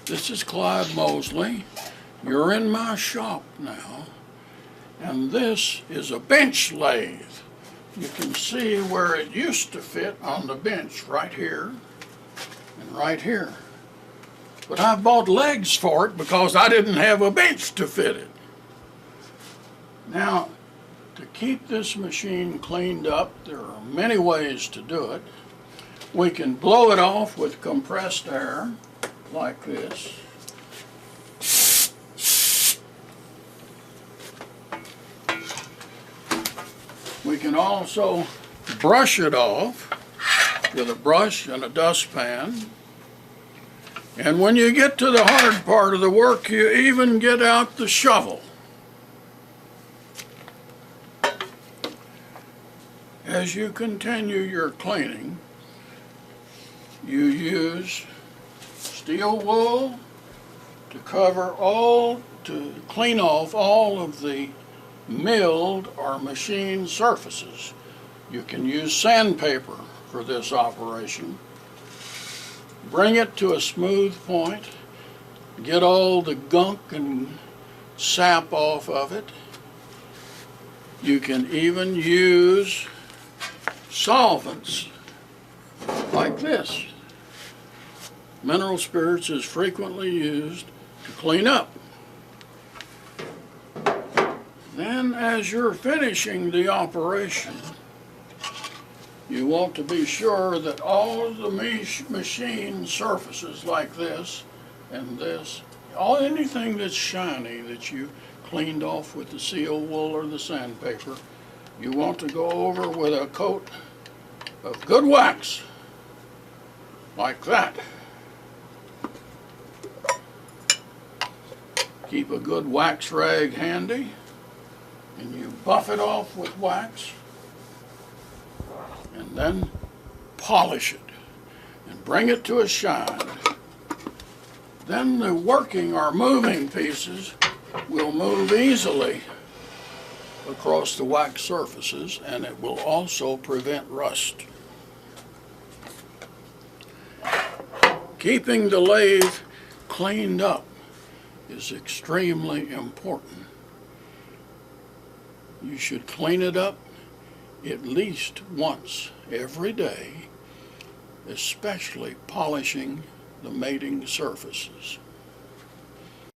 This is Clyde Mosley. You're in my shop now, and this is a bench lathe. You can see where it used to fit on the bench, right here and right here. But I bought legs for it because I didn't have a bench to fit it. Now, to keep this machine cleaned up, there are many ways to do it. We can blow it off with compressed air, like this. We can also brush it off with a brush and a dustpan. And when you get to the hard part of the work, you even get out the shovel. As you continue your cleaning, you use steel wool to clean off all of the milled or machined surfaces. You can use sandpaper for this operation. Bring it to a smooth point, get all the gunk and sap off of it. You can even use solvents like this. Mineral spirits is frequently used to clean up. Then, as you're finishing the operation, you want to be sure that all of the machine surfaces like this and this, anything that's shiny that you cleaned off with the seal wool or the sandpaper, you want to go over with a coat of good wax, like that. Keep a good wax rag handy, and you buff it off with wax, and then polish it and bring it to a shine. Then the working or moving pieces will move easily across the wax surfaces, and it will also prevent rust. Keeping the lathe cleaned up is extremely important. You should clean it up at least once every day, especially polishing the mating surfaces.